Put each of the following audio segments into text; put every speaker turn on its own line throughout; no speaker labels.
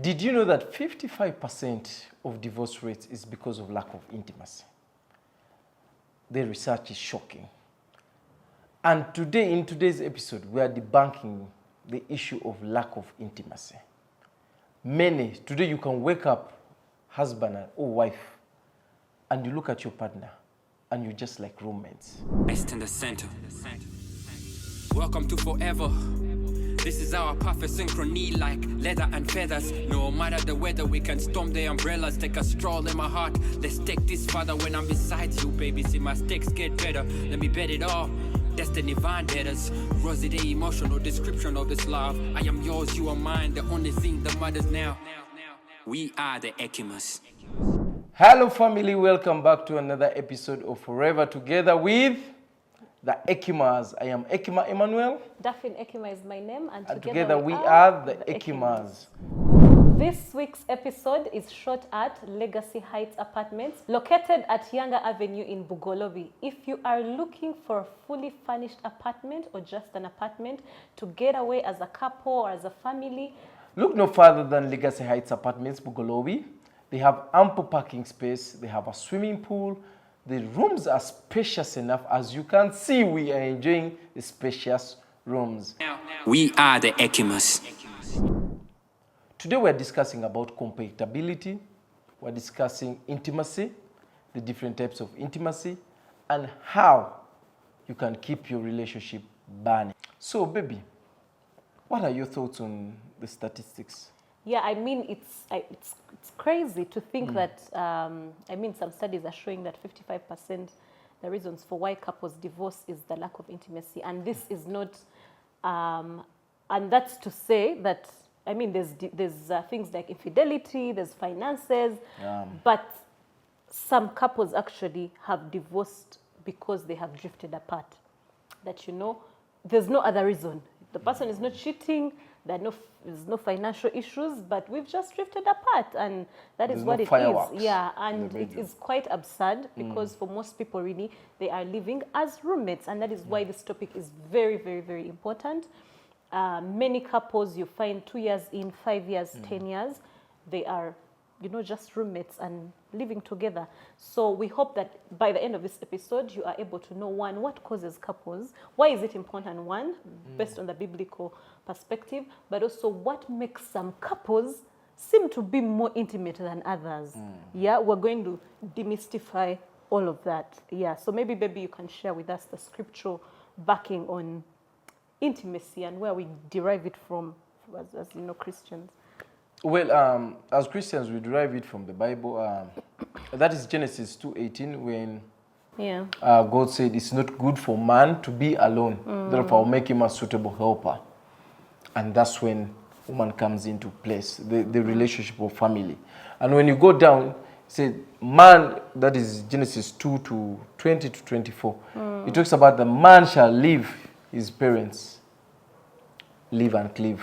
Did you know that 55% of divorce rates is because of lack of intimacy? The research is shocking. And today, in today's episode, we are debunking the issue of lack of intimacy. Today you can wake up, husband or wife, and you look at your partner, and you're just like roommates.
Best in the center. Welcome to forever. This is our perfect synchrony, like leather and feathers. No matter the weather, we can storm the umbrellas. Take a stroll in my heart. Let's take this further when I'm beside you, baby. See my stakes get better. Let me bet it all. Destiny vendettas. Rosy the emotional description of this love. I am yours, you are mine. The only thing that matters now. We are the Ekimas.
Hello, family. Welcome back to another episode of Forever Together with the Ekimas. I am Ekima Emmanuel.
Daphne Ekima is my name, and
together we are the Ekimas.
This week's episode is shot at Legacy Heights Apartments, located at Yanga Avenue in Bugolobi. If you are looking for a fully furnished apartment or just an apartment to get away as a couple or as a family,
look no further than Legacy Heights Apartments, Bugolobi. They have ample parking space. They have a swimming pool. The rooms are spacious enough. As you can see, we are enjoying the spacious rooms.
We are the Ekimas.
Today we're discussing about compatibility. We're discussing intimacy, the different types of intimacy, and how you can keep your relationship burning. So, baby, what are your thoughts on the statistics?
yeah, I mean, it's crazy to think that, some studies are showing that 55% the reasons for why couples divorce is the lack of intimacy. And this is not, and that's to say that, there's things like infidelity, there's finances, but some couples actually have divorced because they have drifted apart. That, there's no other reason. The person is not cheating, there's no financial issues, but we've just drifted apart, and that is what it is. Yeah, and it is quite absurd because for most people, really, they are living as roommates, and that is why this topic is very, very, very important. Many couples you find 2 years in, 5 years, 10 years, they are, just roommates and living together. So we hope that by the end of this episode, you are able to know, one, what causes couples, why is it important, one, based on the biblical perspective, but also what makes some couples seem to be more intimate than others. Yeah, we're going to demystify all of that. Yeah, so maybe, baby, you can share with us the scriptural backing on intimacy and where we derive it from as Christians.
Well, as Christians, we derive it from the Bible. That is Genesis 2:18, when God said it's not good for man to be alone. Therefore, I'll make him a suitable helper. And that's when woman comes into place, the relationship of family. And when you go down, it says man, that is Genesis 2:20 to 24. It talks about the man shall leave his parents, live and cleave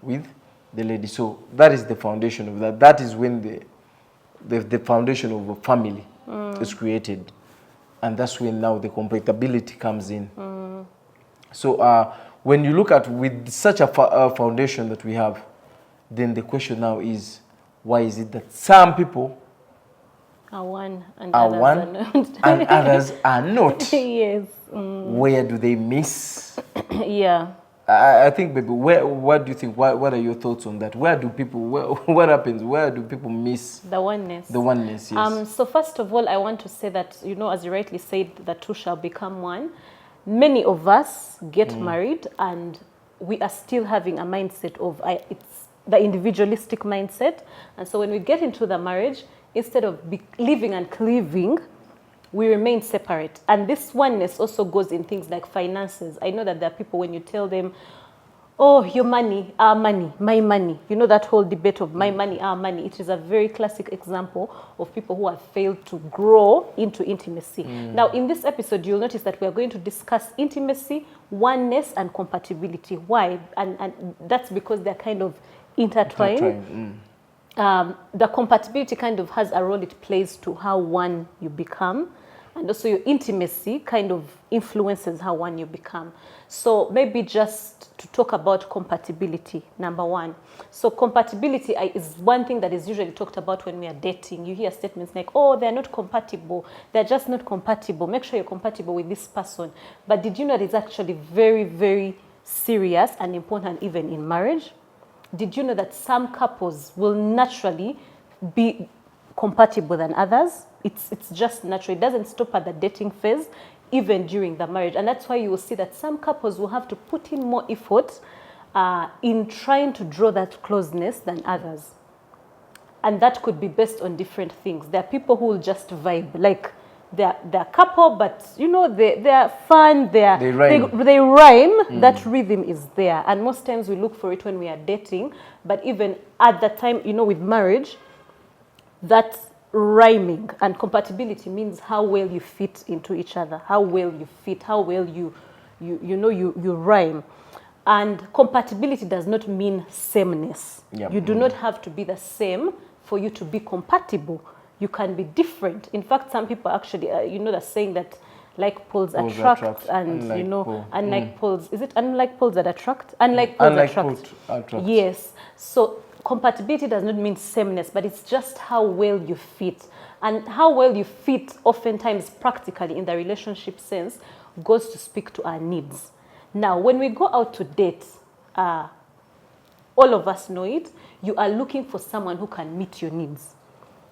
with the lady. So that is the foundation of that. That is when the foundation of a family is created. And that's when now the compatibility comes in. So when you look at with such a foundation that we have, then the question now is, why is it that some people
are one and
others are not?
Yes.
Where do they miss?
Yeah.
I think, baby, what do you think? What are your thoughts on that? What happens? Where do people miss
the oneness?
The oneness, yes.
So first of all, I want to say that, as you rightly said, the two shall become one. Many of us get married and we are still having a mindset of, it's the individualistic mindset. And so when we get into the marriage, instead of living and cleaving, we remain separate. And this oneness also goes in things like finances. I know that there are people, when you tell them, oh, your money, our money, my money, that whole debate of my money, our money, it is a very classic example of people who have failed to grow into intimacy. Now, in this episode, you'll notice that we are going to discuss intimacy, oneness, and compatibility. Why? And that's because they're kind of intertwined. The compatibility kind of has a role it plays to how one you become. And also your intimacy kind of influences how one you become. So maybe just to talk about compatibility, number one. So compatibility is one thing that is usually talked about when we are dating. You hear statements like, oh, they're not compatible. They're just not compatible. Make sure you're compatible with this person. But did you know it's actually very, very serious and important even in marriage? Did you know that some couples will naturally be compatible than others? It's just natural. It doesn't stop at the dating phase, even during the marriage. And that's why you will see that some couples will have to put in more effort in trying to draw that closeness than others. And that could be based on different things. There are people who will just vibe, like they're a couple, but you know, they're fun, they rhyme. That rhythm is there. And most times we look for it when we are dating, but even at that time, you know, with marriage, that rhyming and compatibility means how well you fit into each other, how well you fit, how well you rhyme. And compatibility does not mean sameness.
Yep.
You do not have to be the same for you to be compatible. You can be different. In fact, some people actually, the saying that like poles attract, and unlike unlike poles. Is it unlike poles that attract? Unlike poles attract. Yes. So compatibility does not mean sameness, but it's just how well you fit. And how well you fit, oftentimes practically in the relationship sense, goes to speak to our needs. Now, when we go out to date, all of us know it, you are looking for someone who can meet your needs.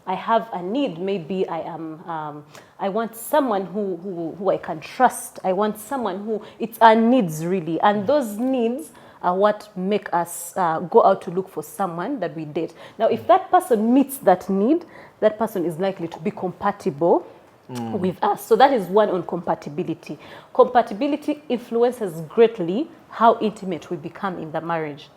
I have a need, maybe I want someone who I can trust. I want someone who, it's our needs really. And those needs are what make us go out to look for someone that we date. Now, if that person meets that need, that person is likely to be compatible with us. So that is one on compatibility. Compatibility influences greatly how intimate we become in the marriage.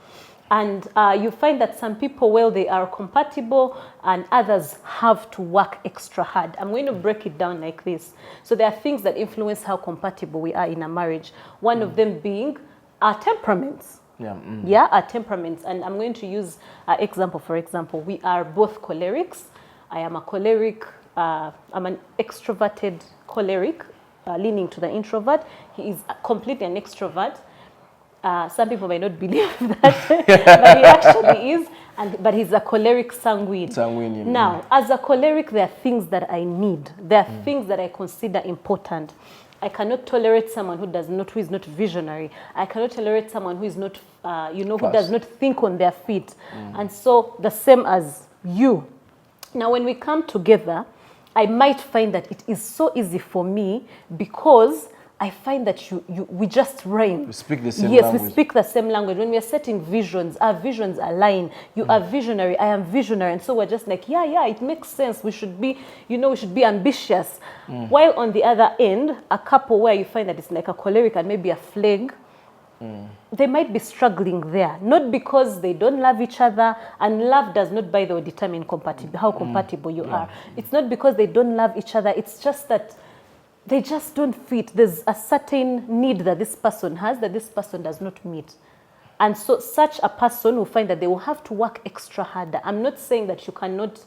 And you find that some people, well, they are compatible and others have to work extra hard. I'm going to break it down like this. So there are things that influence how compatible we are in a marriage. One of them being our temperaments. Our temperaments. And I'm going to use an example. For example, we are both cholerics. I am a choleric. I'm an extroverted choleric, leaning to the introvert. He is completely an extrovert. Some people may not believe that, but he actually is. But he's a choleric sanguine. Now, as a choleric, there are things that I need. There are things that I consider important. I cannot tolerate someone who is not visionary. I cannot tolerate someone who is not, who does not think on their feet. And so the same as you. Now, when we come together, I might find that it is so easy for me because I find that we just rhyme.
We speak the same language. Yes, we
speak the same language. When we are setting visions, our visions align. You are visionary, I am visionary. And so we're just like, yeah, it makes sense. We should be, we should be ambitious. While on the other end, a couple where you find that it's like a choleric and maybe a phlegm, they might be struggling there. Not because they don't love each other, and love does not, by the way, determine how compatible you are. It's not because they don't love each other. It's just that they just don't fit. There's a certain need that this person has that this person does not meet. And so such a person will find that they will have to work extra harder. I'm not saying that you cannot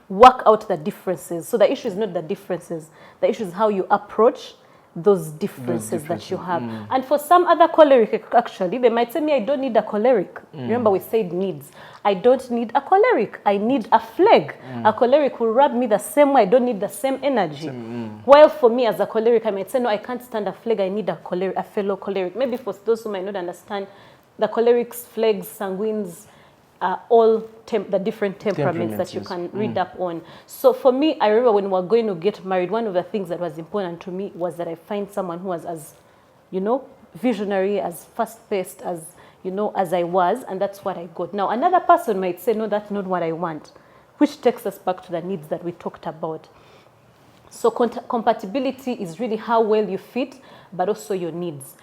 work out the differences. So the issue is not the differences. The issue is how you approach those differences that you have. And for some other choleric, actually, they might say, I don't need a choleric. Remember, we said needs. I don't need a choleric. I need a phlegm. A choleric will rub me the same way. I don't need the same energy. While for me, as a choleric, I might say, no, I can't stand a phlegm. I need a fellow choleric. Maybe for those who might not understand, the cholerics, phlegms, sanguines, all the different temperaments that you can read up on. So for me, I remember when we were going to get married, one of the things that was important to me was that I find someone who was as, visionary, as fast-paced, as I was, and that's what I got. Now, another person might say, no, that's not what I want, which takes us back to the needs that we talked about. So compatibility is really how well you fit, but also your needs.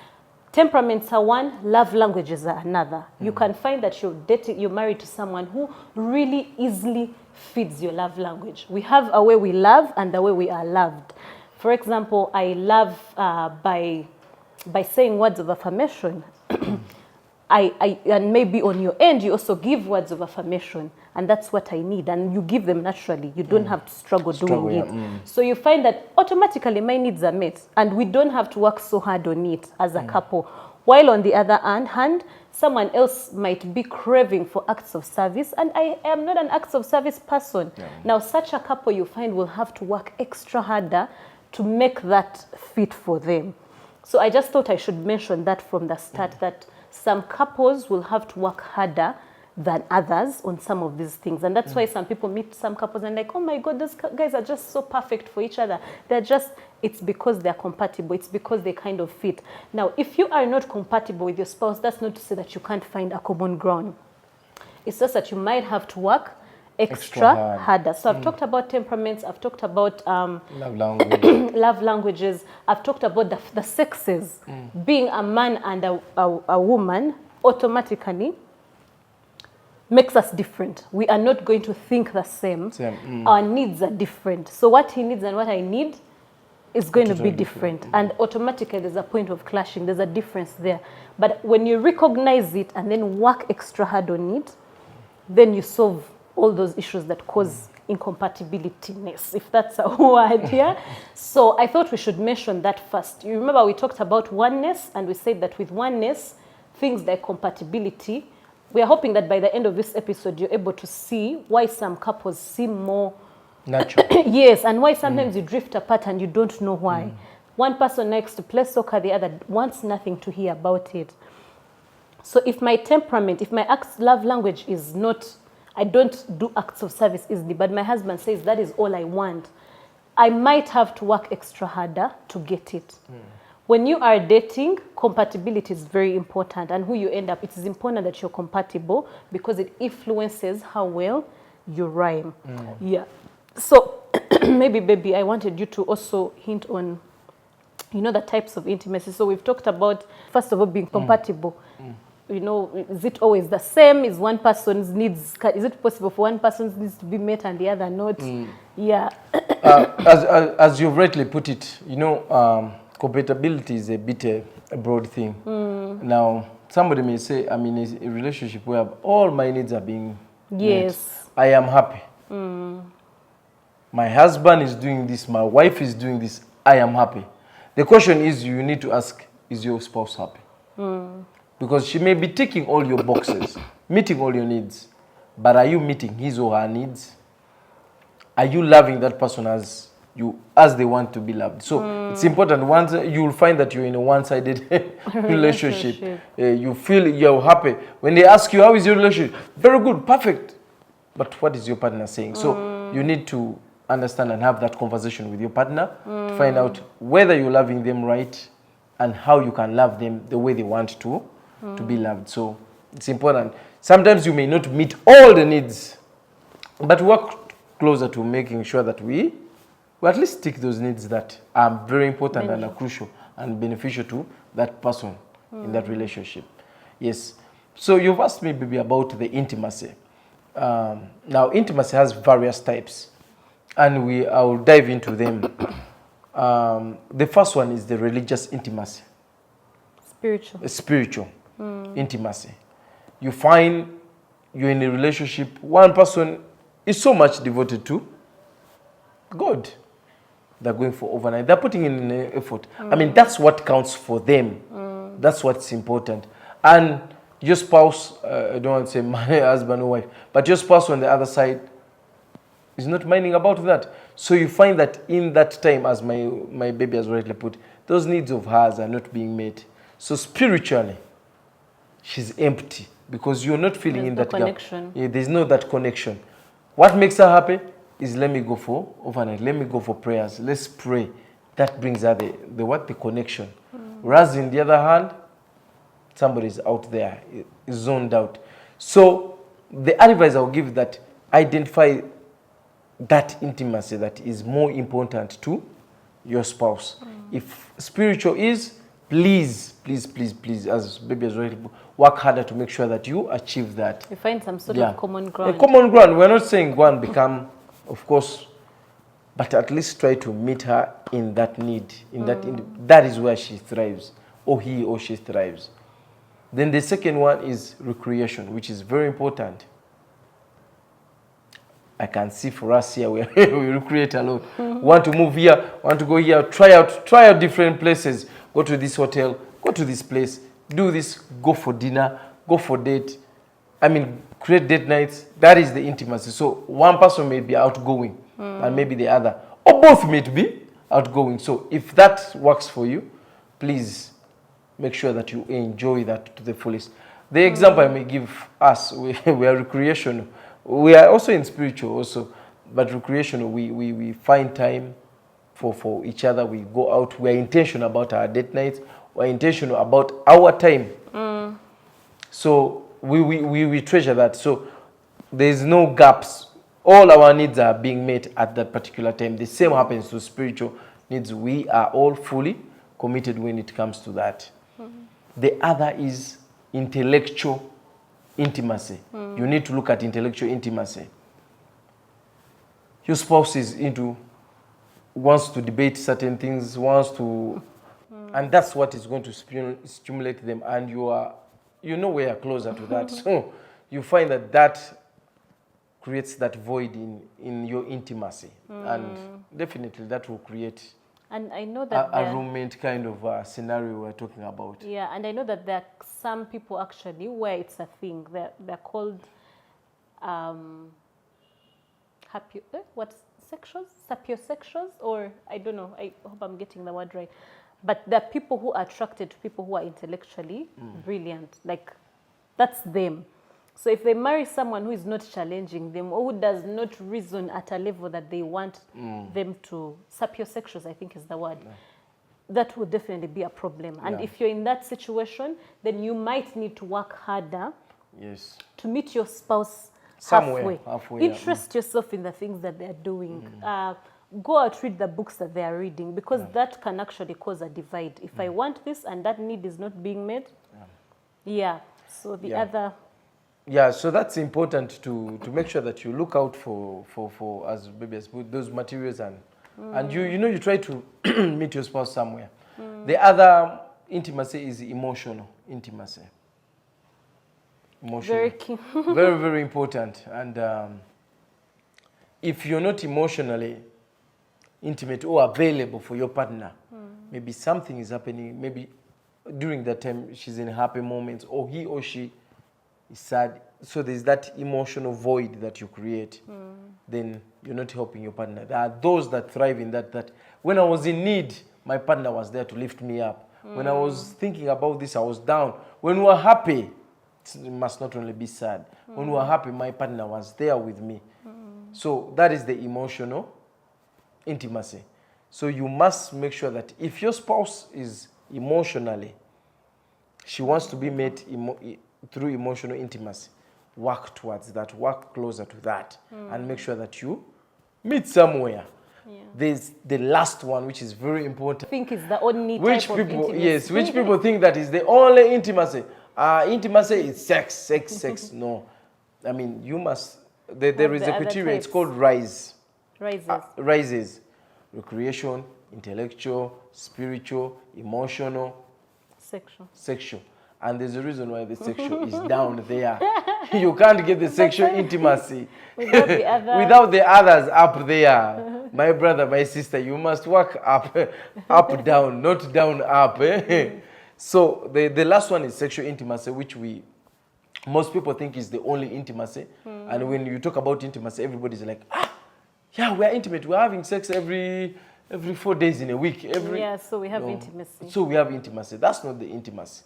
Temperaments are one, love languages are another. You can find that you're married to someone who really easily fits your love language. We have a way we love and the way we are loved. For example, I love by saying words of affirmation. and maybe on your end, you also give words of affirmation, and that's what I need. And you give them naturally. You don't have to struggle doing it. So you find that automatically my needs are met, and we don't have to work so hard on it as a couple. While on the other hand, someone else might be craving for acts of service, and I am not an acts of service person. Now, such a couple you find will have to work extra harder to make that fit for them. So I just thought I should mention that from the start, that some couples will have to work harder than others on some of these things. And that's why some people meet some couples and like, oh my God, those guys are just so perfect for each other. It's because they're compatible. It's because they kind of fit. Now, if you are not compatible with your spouse, that's not to say that you can't find a common ground. It's just that you might have to work extra harder. So I've talked about temperaments. I've talked about
love language.
love languages. I've talked about the sexes. Being a man and a woman automatically makes us different. We are not going to think the same. Our needs are different. So what he needs and what I need is going to be different. And automatically there's a point of clashing. There's a difference there. But when you recognize it and then work extra hard on it, then you solve all those issues that cause incompatibility-ness, if that's a word, yeah? So I thought we should mention that first. You remember we talked about oneness, and we said that with oneness, things like compatibility, we are hoping that by the end of this episode, you're able to see why some couples seem more
natural.
Yes, and why sometimes you drift apart and you don't know why. One person likes to play soccer, the other wants nothing to hear about it. So if my temperament, if my love language is not, I don't do acts of service easily, but my husband says that is all I want, I might have to work extra harder to get it. When you are dating, compatibility is very important, and who you end up, it is important that you're compatible because it influences how well you rhyme. Yeah. So maybe, baby, I wanted you to also hint on, the types of intimacy. So we've talked about, first of all, being compatible. Is it always the same? Is one person's needs, is it possible for one person's needs to be met and the other not? Yeah.
As you've rightly put it, compatibility is a bit a broad thing. Now, somebody may say, I'm in a relationship where all my needs are being met. I am happy. My husband is doing this, my wife is doing this, I am happy. The question is, you need to ask, is your spouse happy? Because she may be ticking all your boxes, meeting all your needs, but are you meeting his or her needs? Are you loving that person as they want to be loved? So it's important. Once you'll find that you're in a one-sided relationship, you feel you're happy. When they ask you, how is your relationship? Very good, perfect. But what is your partner saying? So you need to understand and have that conversation with your partner to find out whether you're loving them right and how you can love them the way they want to be loved. So it's important. Sometimes you may not meet all the needs, but work closer to making sure that we at least tick those needs that are very important and are crucial and beneficial to that person in that relationship. Yes. So you've asked me, baby, about the intimacy. Now, intimacy has various types, and I will dive into them. The first one is the religious intimacy. Spiritual intimacy. You find you're in a relationship, one person is so much devoted to God. They're going for overnight. They're putting in an effort. I mean, that's what counts for them. That's what's important. And your spouse, I don't want to say my husband or wife, but your spouse on the other side is not minding about that. So you find that in that time, as my baby has already put, those needs of hers are not being met. So spiritually, she's empty because you're not feeling in that connection. Yeah, there's no that connection. What makes her happy is let me go for overnight. Let me go for prayers. Let's pray. That brings her the connection. Whereas in the other hand, somebody's out there, is zoned out. So the advice I'll give that identify that intimacy that is more important to your spouse. If spiritual is, please, as baby has already work harder to make sure that you achieve that.
You find some sort of common ground.
A common ground. We're not saying go and become, of course, but at least try to meet her in that need. That is where she thrives, or he or she thrives. Then the second one is recreation, which is very important. I can see for us here, we recreate a lot. Want to move here, want to go here, try out different places. Go to this hotel, go to this place, do this, go for dinner, go for date. I mean, create date nights. That is the intimacy. So one person may be outgoing and maybe the other. Or both may be outgoing. So if that works for you, please make sure that you enjoy that to the fullest. The example I may give us, we are recreational. We are also in spiritual also, but recreational, we find time for each other. We go out. We are intentional about our date nights. We are intentional about our time. So we treasure that. So there's no gaps. All our needs are being met at that particular time. The same happens to spiritual needs. We are all fully committed when it comes to that. The other is intellectual intimacy. You need to look at intellectual intimacy. Your spouse is wants to debate certain things, wants to, and that's what is going to stimulate them. And we are closer to that. So you find that creates that void in your intimacy, and definitely that will create. And I know that a roommate kind of scenario we're talking about.
Yeah, and I know that there are some people actually where it's a thing. They're called sapiosexuals, or I don't know. I hope I'm getting the word right. But there are people who are attracted to people who are intellectually brilliant. Like, that's them. So if they marry someone who is not challenging them or who does not reason at a level that they want them to, sapiosexuals, I think is the word, that would definitely be a problem. And if you're in that situation, then you might need to work harder to meet your spouse halfway. Interest yourself in the things that they're doing. Go out, read the books that they are reading, because that can actually cause a divide. If I want this and that need is not being met, so the other...
Yeah, so that's important to make sure that you look out for as baby as those materials and you try to meet your spouse somewhere. The other intimacy is emotional intimacy.
Very key.
Very, very important. And if you're not emotionally intimate or available for your partner, maybe something is happening, maybe during that time she's in happy moments, or he or she is sad, so there's that emotional void that you create, then you're not helping your partner. There are those that thrive in that when I was in need, my partner was there to lift me up. When I was thinking about this, I was down. When we were happy, it must not only be sad. When we were happy, my partner was there with me. So that is the emotional intimacy. So you must make sure that if your spouse is emotionally, she wants to be met through emotional intimacy, work towards that, work closer to that, and make sure that you meet somewhere. There's the last one, which is very important.
I think it's the only type of intimacy.
Yes, which people think that is the only intimacy. Intimacy is sex. No. I mean, you must, there is a criteria, it's called rises. Recreation, intellectual, spiritual, emotional, sexual. And there's a reason why the sexual is down there. You can't get the sexual intimacy without the others up there. My brother, my sister, you must work up, down, not down, up. So the last one is sexual intimacy, which most people think is the only intimacy. And when you talk about intimacy, everybody's like, yeah, we're intimate. We're having sex every 4 days in a week.
So we have intimacy.
So we have intimacy. That's not the intimacy.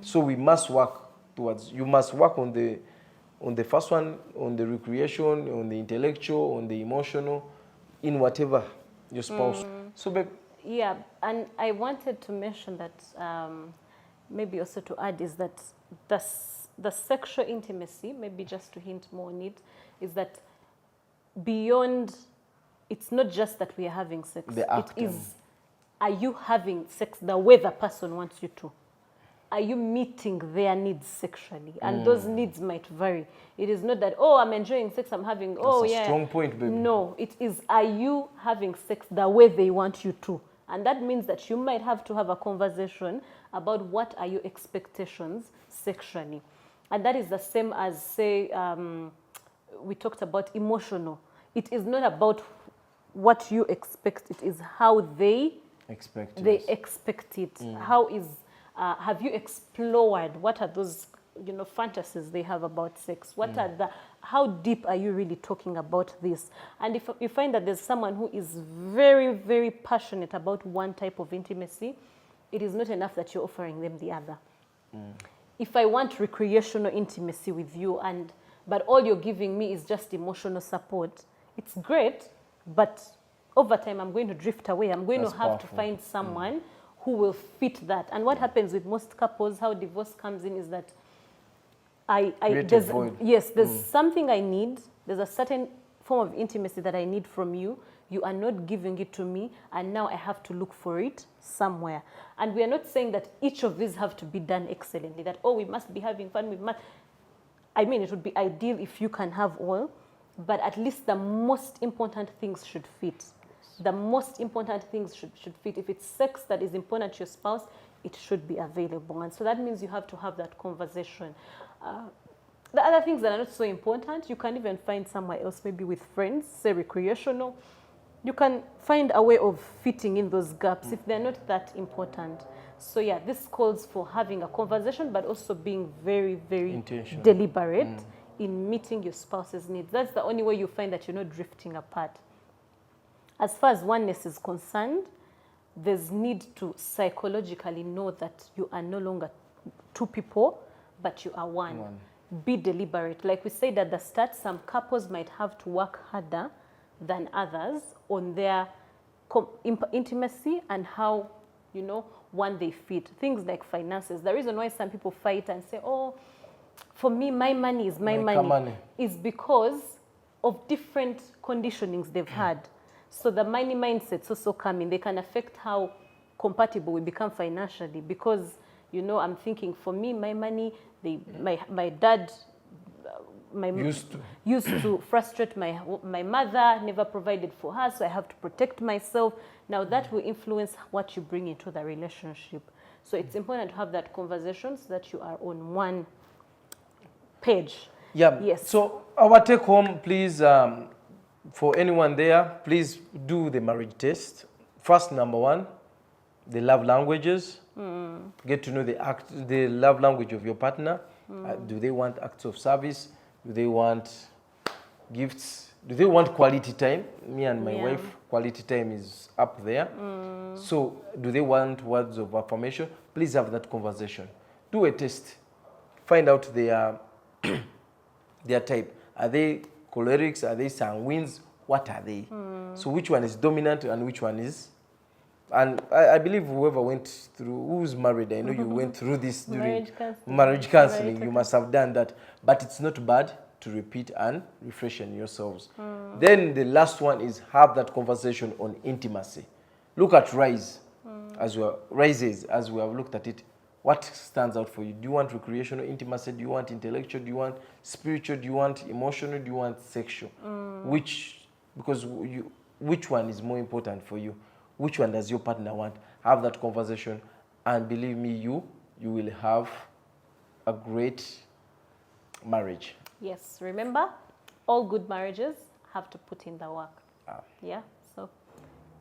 So we must work towards, you must work on the first one, on the recreation, on the intellectual, on the emotional, in whatever your spouse. So babe.
Yeah, and I wanted to mention that, maybe also to add, is that the sexual intimacy, maybe just to hint more on it, is that beyond, it's not just that we are having sex. It is, are you having sex the way the person wants you to? Are you meeting their needs sexually? And those needs might vary. It is not that, I'm enjoying sex, I'm having,
That's a strong point, baby.
No, it is, are you having sex the way they want you to? And that means that you might have to have a conversation about what are your expectations sexually. And that is the same as, say, we talked about emotional. It is not about what you expect, it is how they expect it. How is, have you explored, what are those fantasies they have about sex? What are how deep are you really talking about this? And if you find that there's someone who is very, very passionate about one type of intimacy, it is not enough that you're offering them the other. If I want recreational intimacy with you, but all you're giving me is just emotional support, it's great, but over time I'm going to drift away. I'm going to have to find someone who will fit that. And what happens with most couples, how divorce comes in, is that there's something I need. There's a certain form of intimacy that I need from you. You are not giving it to me, and now I have to look for it somewhere. And we are not saying that each of these have to be done excellently, that, we must be having fun. It would be ideal if you can have all, but at least the most important things should fit. The most important things should fit. If it's sex that is important to your spouse, it should be available. And so that means you have to have that conversation. The other things that are not so important, you can even find somewhere else, maybe with friends, say recreational. You can find a way of fitting in those gaps if they're not that important. So yeah, this calls for having a conversation, but also being very, very deliberate in meeting your spouse's needs. That's the only way you find that you're not drifting apart. As far as oneness is concerned, there's need to psychologically know that you are no longer two people, but you are one. Be deliberate. Like we said at the start, some couples might have to work harder than others on their intimacy and how, one they fit. Things like finances. The reason why some people fight and say, for me, my money is my money, is because of different conditionings they've had. So the money mindsets also come in. They can affect how compatible we become financially, because, I'm thinking, for me, my money, my dad used to frustrate my mother, never provided for her, so I have to protect myself. Now that will influence what you bring into the relationship. So it's important to have that conversation so that you are on one page.
Yeah.
Yes.
So our take home, please, for anyone there, please do the marriage test. First, number one, the love languages. Get to know the love language of your partner. Do they want acts of service? Do they want gifts? Do they want quality time? Me and my wife, quality time is up there. So do they want words of affirmation? Please have that conversation. Do a test. Find out their type. Are they cholerics? Are they sanguines? What are they? So which one is dominant and which one is? And I believe whoever went through, who's married, I know you went through this during marriage counseling. You must have done that. But it's not bad to repeat and refreshen yourselves. Then the last one is have that conversation on intimacy. Look at rises as we have looked at it. What stands out for you? Do you want recreational intimacy? Do you want intellectual? Do you want spiritual? Do you want emotional? Do you want sexual? Which one is more important for you? Which one does your partner want? Have that conversation, and believe me, you will have a great marriage.
Yes, remember, all good marriages have to put in the work. Yeah, so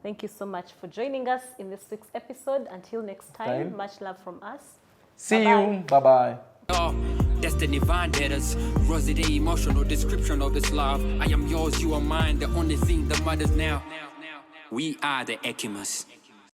thank you so much for joining us in this week's episode. Until next time, much love from us.
See you. Bye-bye.
Destiny vendettas, rosy the emotional description of this love. I am yours, you are mine, the only thing that matters now. We are the Echimus.